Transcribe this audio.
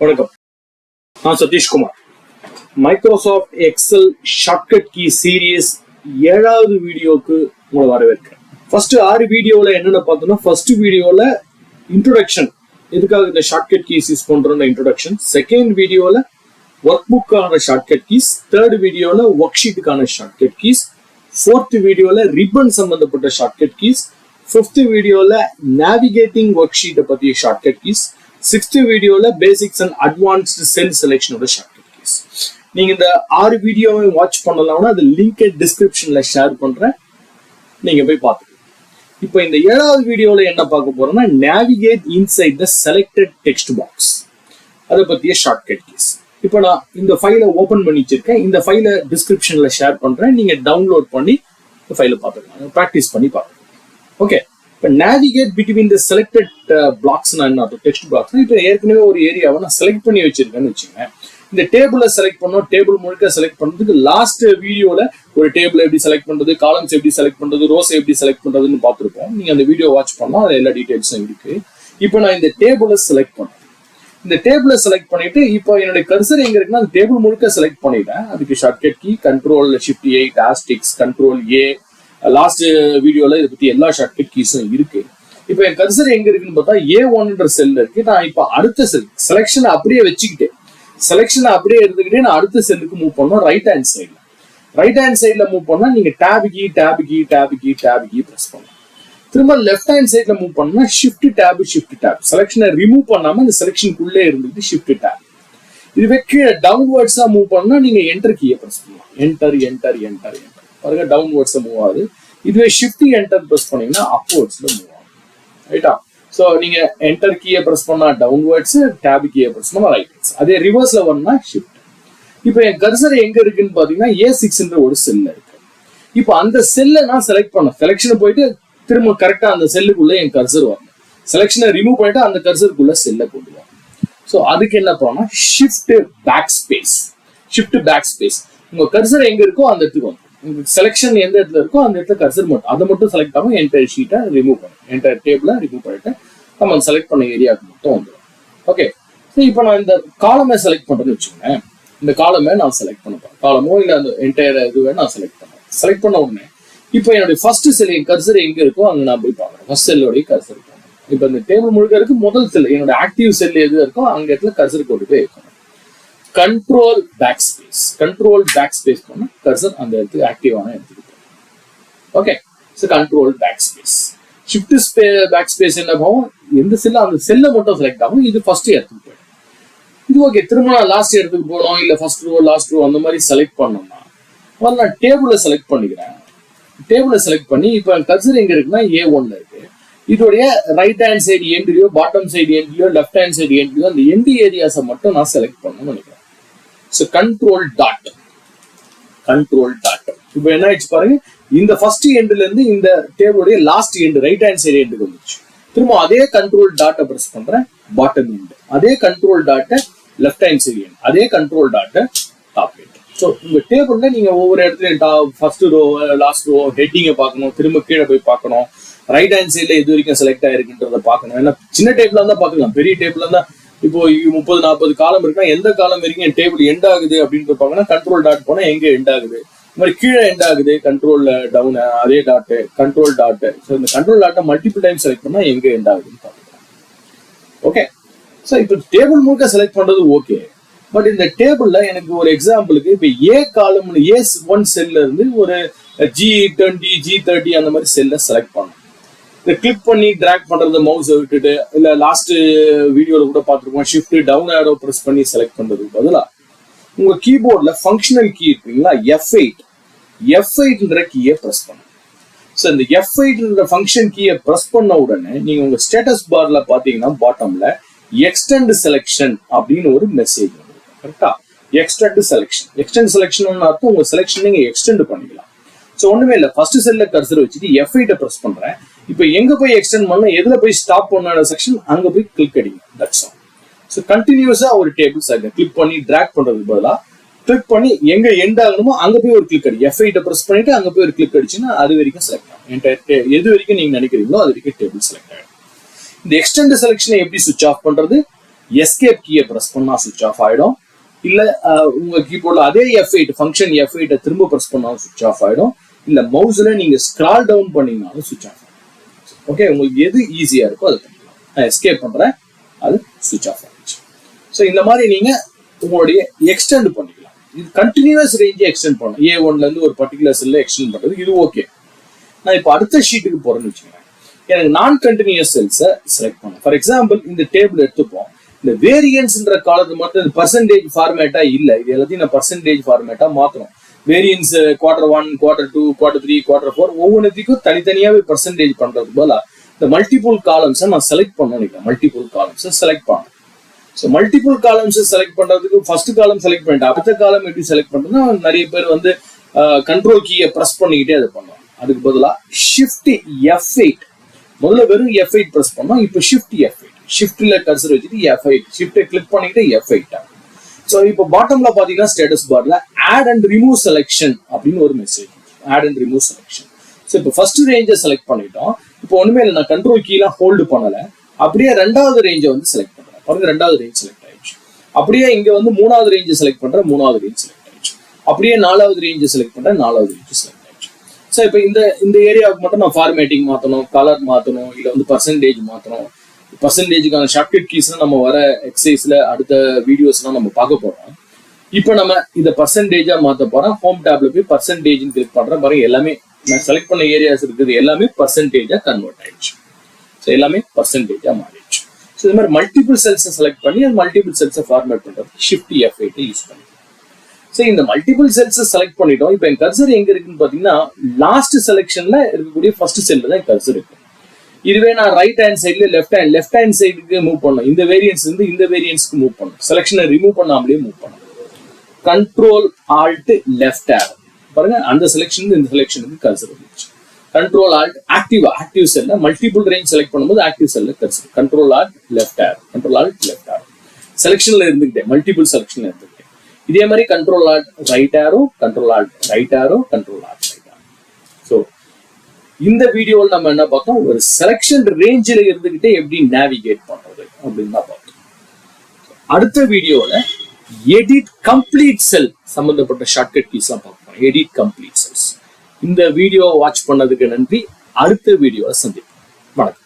வணக்கம், நான் Satishkumar. Microsoft Excel shortcut key series 7வது வீடியோக்கு உங்களை வரவேற்கிறேன். ஃபர்ஸ்ட் 6 வீடியோல என்னென்ன பார்த்தோம்னா, ஃபர்ஸ்ட் வீடியோல இன்ட்ரோடக்ஷன், எதுக்காக இந்த ஷார்ட்கட் கீஸ் யூஸ் பண்றோம்னு இன்ட்ரோடக்ஷன். செகண்ட் வீடியோல ஒர்க் புக்கான ஷார்ட்கட் கீஸ். தேர்ட் வீடியோல ஒர்க் ஷீட்டுக்கான ஷார்ட்கட் கீஸ். ஃபோர்த் வீடியோல ரிப்பன் சம்பந்தப்பட்ட ஷார்ட்கட் கீஸ். ஃபிஃப்த் வீடியோல நேவிகேட்டிங் ஒர்க் ஷீட்டை பத்திய ஷார்ட்கட் கீஸ். 6th வீடியோல பேசிக்ஸ் அண்ட் அட்வான்ஸ்டு செல் செலெக்ஷனோட ஷார்ட்கட் கீஸ். நீங்க இந்த 6 வீடியோவை வாட்ச் பண்ணலாம்னா அது லிங்க் டிஸ்கிரிப்ஷன்ல ஷேர் பண்றேன், நீங்க போய் பார்த்துக்கலாம். இப்போ இந்த 7வது வீடியோல என்ன பார்க்க போறோம்னா, navigate inside the selected text box, அதை பத்திய ஷார்ட்கட் கீஸ். இப்போ நான் இந்த ஃபைலை ஓபன் பண்ணி வச்சிருக்கேன். இந்த ஃபைலை டிஸ்கிரிப்ஷன்ல ஷேர் பண்றேன், நீங்க டவுன்லோட் பண்ணி இந்த ஃபைலை பார்த்துக்கலாம், ப்ராக்டிஸ் பண்ணி பார்த்துக்கலாம். ஓகே, இப்போ நேவிகேட் பிட்வீன் த செலக்டட் பிளாக்ஸ்னா என்ன, டெக்ஸ்ட் பிளாக்ஸ். இப்போ ஏற்கனவே ஒரு ஏரியாவை நான் செலக்ட் பண்ணி வச்சிருக்கேன்னு வச்சுக்கோங்க. இந்த டேபிளை செலக்ட் பண்ணோம், டேபிள் முழுக்க செலக்ட் பண்றதுக்கு லாஸ்ட் வீடியோல ஒரு டேபிள் எப்படி செலக்ட் பண்றது, காலம்ஸ் எப்படி செலக்ட் பண்றது, ரோஸ் எப்படி செலக்ட் பண்றதுன்னு பார்த்துருப்போம். நீங்க அந்த வீடியோ வாட்ச் பண்ணா அது எல்லா டீடைல்ஸும் இருக்கு. இப்போ நான் இந்த டேபிளை செலக்ட் பண்ணேன். இந்த டேபிளை செலக்ட் பண்ணிட்டு இப்போ என்னுடைய கர்சர் எங்க இருக்குன்னா, அந்த டேபிள் முழுக்க செலக்ட் பண்ணிட்டேன். அதுக்கு shortcut key Ctrl+Shift+8 asterisk Ctrl+A. Last வீடியோல இதை பத்தி எல்லா ஷார்ட்கட் கீஸும் இருக்கு. இப்போ என் கர்சர் எங்க இருக்குன்னு பார்த்தா A1 செல்ல இருக்கு. நான் இப்போ அடுத்த செல் செலக்ஷனை அப்படியே வச்சுக்கிட்டேன், செலக்ஷனை அப்படியே எடுத்துக்கிட்டே நான் அடுத்த செல்லுக்கு மூவ் பண்ணோம். ரைட் ஹேண்ட் சைட்ல மூவ் பண்ணா நீங்க டேப் கீ பிரஸ் பண்ணலாம். திரும்ப லெஃப்ட் ஹேண்ட் சைட்ல மூவ் பண்ணா ஷிஃப்ட் டேப். செலக்ஷனை ரிமூவ் பண்ணாம அந்த செலக்ஷனுக்குள்ளே இருந்துட்டு ஷிஃப்ட் டேப். இதுவே கீழே டவுன்வர்ட்ஸா மூவ் பண்ணா நீங்க என்டர் கீயை பிரஸ் பண்ணலாம். என்டர் பாருங்க, டவுன்வர்ட்ஸ் மூவ் ஆகுது. இதுவே ஷிஃப்ட் என்டர் பிரஸ் பண்ணீங்கன்னா அப்வர்ட்ஸ்ல மூவ் ஆகும். ரைட்டா? சோ நீங்க என்டர் கீயை பிரஸ் பண்ணா டவுன்வர்ட்ஸ், டேப் கீயை பிரஸ் பண்ணா ரைட். அதே ரிவர்ஸ்ல வரணும்னா ஷிஃப்ட். இப்போ என் கர்சர் எங்க இருக்குன்னு பாத்தீங்கன்னா A6 ஒரு செல்ல இருக்கு. இப்போ அந்த செல்லை நான் செலக்ட் பண்ணேன். செலக்ஷன் போயிட்டு திரும்ப கரெக்டா அந்த செல்லுக்குள்ள என் கர்சர் வரணும். செலக்ஷனை ரிமூவ் பண்ணிட்டு அந்த கர்சருக்குள்ள செல்லை கொண்டு வரணும். ஸோ அதுக்கு என்ன பண்ணணும், ஷிஃப்ட் பேக் ஸ்பேஸ். உங்க கர்சர் எங்க இருக்கோ அந்த இடத்துக்கு வந்து செலக்ஷன் எந்த இடத்துல இருக்கோ அந்த இடத்துல கர்சர் மட்டும் அதை மட்டும் செலக்ட் ஆகும். என்டையர் ஷீட்டை ரிமூவ் பண்ணும், என்டையர் டேபிளை ரிமூவ் பண்ணிட்டு நம்ம செலக்ட் பண்ண ஏரியாவுக்கு மட்டும் வந்துடும். ஓகே, ஸோ இப்போ நான் இந்த காலமை செலக்ட் பண்றேன்னு வச்சுக்கோங்க. இந்த காலமை நான் செலக்ட் பண்ண காலமோ இல்லை அந்த என்டையர் இதுவே நான் செலக்ட் பண்ண உடனே இப்போ என்னுடைய ஃபர்ஸ்ட் செல் என் கர்சர் எங்க இருக்கோ அங்கே நான் போய் பார்க்குறேன். ஃபர்ஸ்ட் செல்லோடைய கர்சர் இருக்கும். இப்போ இந்த டேபிள் முழுக்க இருக்கு. முதல் செல் என்னோட ஆக்டிவ் செல் எது இருக்கோ அங்க இடத்துல கர்சர் கொண்டு போய் வைக்கணும். கண்ட்ரோல் பேக் ஸ்பேஸ் பண்ணா கர்சர் அந்த இடத்துக்கு ஆக்டிவான இடத்துக்கு போகும். Okay, so control back space. Shift back space என்ன ஆகும், எந்த செல்ல அந்த செல்லை மட்டும் செலக்ட் ஆகும். இது ஃபர்ஸ்ட் இடத்துக்கு போயிடும். இது ஓகே. திரும்ப நான் லாஸ்ட் இடத்துக்கு போகணும், இல்லை ஃபர்ஸ்ட் ரோ லாஸ்ட் ரோ அந்த மாதிரி செலக்ட் பண்ணோம்னா நான் டேபிளை செலக்ட் பண்ணிக்கிறேன். டேபிளை செலக்ட் பண்ணி இப்போ கர்சர் எங்க இருக்குன்னா A1 இருக்கு. இதோடைய ரைட் ஹேண்ட் சைடு எண்ட்லயோ, பாட்டம் சைடு எண்ட்லயோ, லெஃப்ட் ஹேண்ட் சைடு எண்ட்லயோ அந்த எண்ட் ஏரியாஸை மட்டும் நான் செலக்ட் பண்ணணும்னு நினைக்கிறேன். So control dot. இப்போ என்ன ஆயிடுச்சு பாருங்க, இந்த ஃபர்ஸ்ட் எண்ட்ல இருந்து இந்த டேபிளுடைய last end right hand side எண்டுக்கு வந்துச்சு. திரும்ப அதே கண்ட்ரோல் டாட்டை பிரஸ் பண்றேன், பாட்டம் எண்ட். அதே கண்ட்ரோல் டாட்டை லெஃப்ட் ஹேண்ட் சைடு எண்ட். அதே கண்ட்ரோல் டாட்டை டாப் எண்ட். ஸோ உங்க டேபிள்ல நீங்க ஒவ்வொரு இடத்துலயும் ஃபர்ஸ்ட் ரோ, லாஸ்ட் ரோ, ஹெட்டிங்கை பார்க்கணும், திரும்ப கீழே போய் பார்க்கணும், ரைட் ஹேண்ட் சைட்ல எது வரைக்கும் செலக்ட் ஆயிருக்குன்றத பார்க்கணும். ஏன்னா சின்ன டேபிளா இருந்தா பாத்துக்கலாம், பெரிய டேபிளா இருந்தா இப்போ 30-40 காலம் இருக்குன்னா எந்த காலம் வரைக்கும் என் டேபிள் எண்ட் ஆகுது அப்படின்னு பார்ப்பாங்கன்னா கண்ட்ரோல் டாட் போனா எங்க எண்ட் ஆகுது, இந்த மாதிரி கீழே எண்ட் ஆகுது, கண்ட்ரோல் டவுன் அதே டாட், கண்ட்ரோல் டாட். ஸோ இந்த கண்ட்ரோல் டாட்டை மல்டிபிள் டைம் செலக்ட் பண்ணா எங்க எண்ட் ஆகுதுன்னு பார்க்கலாம். ஓகே, ஸோ இப்போ டேபிள் முழுக்க செலக்ட் பண்றது ஓகே. பட் இந்த டேபிள்ல எனக்கு ஒரு எக்ஸாம்பிளுக்கு இப்போ A1 செல்ல இருந்து ஒரு G20, G30 அந்த மாதிரி செல்ல செலக்ட் பண்ணணும். இதை கிளிக் பண்ணி டிராக் பண்றது, மவுஸை விட்டுட்டு, இல்ல லாஸ்ட் வீடியோல கூட பார்த்துருப்போம், ஷிஃப்ட் டவுன் ஆரோ பிரஸ் பண்ணி செலக்ட் பண்றதுக்கு பதிலா உங்க கீபோர்ட்ல ஃபங்க்ஷனல் கீ இருக்குங்களா, F8ன்ற கீயை பிரஸ் பண்ணுங்க. ஸோ இந்த F8ன்ற ஃபங்க்ஷன் கீயை பிரஸ் பண்ண உடனே நீங்க உங்க ஸ்டேட்டஸ் பார்ல பாத்தீங்கன்னா பாட்டம்ல எக்ஸ்டெண்ட் செலக்ஷன் அப்படின்னு ஒரு மெசேஜ் வரும். கரெக்டா? எக்ஸ்டெண்ட் செலக்ஷன் அர்த்தம் உங்க செலக்ஷன் நீங்க எக்ஸ்டெண்ட் பண்ணிக்கலாம். ஸோ ஒண்ணுமே இல்லை, ஃபர்ஸ்ட் செல்ல கர்சர் வச்சுட்டு F8 பிரஸ் பண்றேன். இப்போ எங்க போய் எக்ஸ்டெண்ட் பண்ண, எதுல போய் ஸ்டாப் பண்ண செக்ஷன் அங்க போய் கிளிக் அடிங்க. That's all. ஸோ கண்டினியூஸா ஒரு டேபிள் சார் கிளிக் பண்ணி டிராக் பண்றதுக்கு பதிலாக கிளிக் பண்ணி எங்க எண்ட் ஆகணுமோ அங்க போய் ஒரு கிளிக் அடி. F8 பிரஸ் பண்ணிட்டு அங்க போய் ஒரு கிளிக் அடிச்சுன்னா அது வரைக்கும் செலக்ட் ஆகும். எது வரைக்கும் நீங்க நினைக்கிறீங்களோ அது வரைக்கும் டேபிள் செலக்ட் ஆகும். இந்த எக்ஸ்டெண்ட் செலக்ஷனை எப்படி சுவிட்ச் ஆஃப் பண்றது, எஸ்கேப் கீயை பிரஸ் பண்ணா சுவிட்ச் ஆஃப் ஆயிடும். இல்ல உங்க கீபோர்ட்ல அதே F8 ஃபங்க்ஷன் F8 திரும்ப பிரஸ் பண்ணாலும் சுவிட்ச் ஆஃப் ஆயிடும். இல்ல மவுஸ்ல நீங்க ஸ்க்ரால் டவுன் பண்ணீங்கனாலும் சுவிட்ச் ஆஃப் ஆயிடும். ஓகே, உங்களுக்கு எது ஈஸியா இருக்கோ அது பண்ணிக்கலாம். நான் எஸ்கேப் பண்றேன், அது சுவிட்ச் ஆஃப் ஆயிடுச்சு. ஸோ இந்த மாதிரி நீங்க உங்களுடைய எக்ஸ்டெண்ட் பண்ணிக்கலாம். இது கண்டினியூஸ் ரேஞ்சை எக்ஸ்டெண்ட் பண்ணணும். A1ல இருந்து ஒரு பர்டிகுலர் செல்ல எக்ஸ்டெண்ட் பண்றது இது ஓகே. நான் இப்போ அடுத்த ஷீட்டுக்கு போறேன்னு வச்சுக்கோங்க. எனக்கு நான் கண்டினியூஸ் செல்ஸை செலக்ட் பண்ணேன். ஃபார் எக்ஸாம்பிள் இந்த டேபிள் எடுத்துப்போம். இந்த வேரியன்ஸ்ன்ற காலத்து மட்டும் இந்த பர்சன்டேஜ் ஃபார்மேட்டா இல்ல, இது எல்லாத்தையும் நான் பர்சன்டேஜ் ஃபார்மேட்டா மாத்தணும். Variance Q1, Q2, Q3, Q4 ஒவ்வொன்றுக்கும் தனித்தனியாவே பர்சன்டேஜ் பண்றதுக்கு பதிலா இந்த மல்டிபிள் காலம்ஸை நான் செலக்ட் பண்ண நினைக்கிறேன். மல்டிபிள் காலம்ஸை செலக்ட் பண்ணேன். ஸோ மல்டிபிள் காலம்ஸ் செலக்ட் பண்றதுக்கு ஃபர்ஸ்ட் காலம் செலக்ட் பண்ணிட்டேன். அடுத்த காலம் எப்படி செலக்ட் பண்றதுன்னா நிறைய பேர் வந்து கண்ட்ரோல் கீயை ப்ரெஸ் பண்ணிக்கிட்டே அதை பண்ணுவாங்க. அதுக்கு பதிலாக ஷிஃப்ட் F8, முதல்ல வெறும் F8 ப்ரெஸ் பண்ணோம், இப்போ ஷிஃப்ட் F8, ஷிஃப்ட்ல கர்சர் வச்சுட்டு F8 ஷிஃப்ட்டை கிளிக் பண்ணிக்கிட்டு F8 ஆகும். ஸோ இப்போ பாட்டம்ல பாத்தீங்கன்னா ஸ்டேட்டஸ் பார்ல ஆட் அண்ட் ரிமூவ் செலெக்ஷன் அப்படின்னு ஒரு message, add and remove selection. So இப்போ ஃபர்ஸ்ட் ரேஞ்சை செலக்ட் பண்ணிட்டோம். இப்போ ஒண்ணுமே இல்லை, நான் கண்ட்ரோல் கீலாம் ஹோல்டு பண்ணல, அப்படியே ரெண்டாவது ரேஞ்சை வந்து செலக்ட் பண்றேன். பாருங்க, ரெண்டாவது ரேஞ்ச் செலக்ட் ஆயிடுச்சு. அப்படியே இங்க வந்து மூணாவது ரேஞ்சை செலக்ட் பண்றேன், மூணாவது ரேஞ்ச் செலக்ட் ஆயிடுச்சு. அப்படியே நாலாவது ரேஞ்சை செலக்ட் பண்றேன், நாலாவது ரேஞ்ச் செலக்ட் ஆயிடுச்சு. ஸோ இப்போ இந்த ஏரியாவுக்கு மட்டும் நான் ஃபார்மேட்டிங் மாற்றணும், கலர் மாற்றணும், இல்லை வந்து பர்சன்டேஜ் மாற்றணும். பர்சன்டேஜுக்கான ஷார்ட்கட் கீஸ்லாம் நம்ம வர எக்ஸசைஸ்ல அடுத்த வீடியோஸ்லாம் நம்ம பார்க்க போறோம். இப்போ நம்ம இந்த பர்சன்டேஜா மாற்ற போறோம். ஹோம் டேப்ல போய் பர்சன்டேஜ்னு கிளிக் பண்றேன். பாருங்க, எல்லாமே நான் செலக்ட் பண்ண ஏரியாஸ் இருக்குது எல்லாமே பர்சன்டேஜா கன்வெர்ட் ஆயிடுச்சு. ஸோ எல்லாமே பர்சன்டேஜா மாறிடுச்சு. ஸோ இது மாதிரி மல்டிபிள் செல்ஸை செலக்ட் பண்ணி அந்த மல்டிபிள் செல்ஸை ஃபார்மேட் பண்றது ஷிஃப்ட் F8 யூஸ் பண்ணிக்கலாம். ஸோ இந்த மல்டிபிள் செல்ஸை செலக்ட் பண்ணிட்டோம். இப்போ என் கர்சர் எங்க இருக்குன்னு பாத்தீங்கன்னா லாஸ்ட் செலெக்ஷன்ல இருக்கக்கூடிய ஃபர்ஸ்ட் செல்ல தான் கர்சர் இருக்கு. இதுவே நான் ரைட் ஹேண்ட் சைட்ல லெஃப்ட் ஹேண்ட் சைடுக்கு மூவ் பண்ணணும். இந்த வேரியன்ஸ் இருந்து இந்த வேரியன்ஸ்க்கு மூவ் பண்ணணும். செலெக்ஷனை ரிமூவ் பண்ணாமலே மூவ் பண்ணணும். கண்ட்ரோல் ஆல்ட் லெஃப்ட் ஆரோ, பாருங்க அந்த செலெக்ஷன் இந்த செலெக்ஷனுக்கு கர்சர் வந்துச்சு. கண்ட்ரோல் ஆல்ட் ஆக்டிவ் செல்ல மல்டிபிள் ரேஞ்ச் செலக்ட் பண்ணும்போது ஆக்டிவ் செல்ல cursor. Control alt left arrow, control alt left arrow செலெக்ஷன்ல இருந்துகிட்டே மல்டிபிள் செலெக்ஷன்ல இருந்துகிட்டே. இதே மாதிரி control alt right arrow, control alt right arrow, control alt right arrow. So இந்த வீடியோவில் நம்ம என்ன பார்த்தோம், ஒரு செலெக்ஷன் ரேஞ்சில் இருந்துகிட்டே எப்படி நேவிகேட் பண்றது அப்படின்னு தான் பார்த்தோம். அடுத்த வீடியோல எடிட் கம்ப்ளீட் செல் சம்பந்தப்பட்ட ஷார்ட்கட் கீஸ் எல்லாம் பார்ப்போம். Edit complete cells. இந்த வீடியோ வாட்ச் பண்ணதுக்கு நன்றி. அடுத்த வீடியோவை சந்திப்போம். வணக்கம்.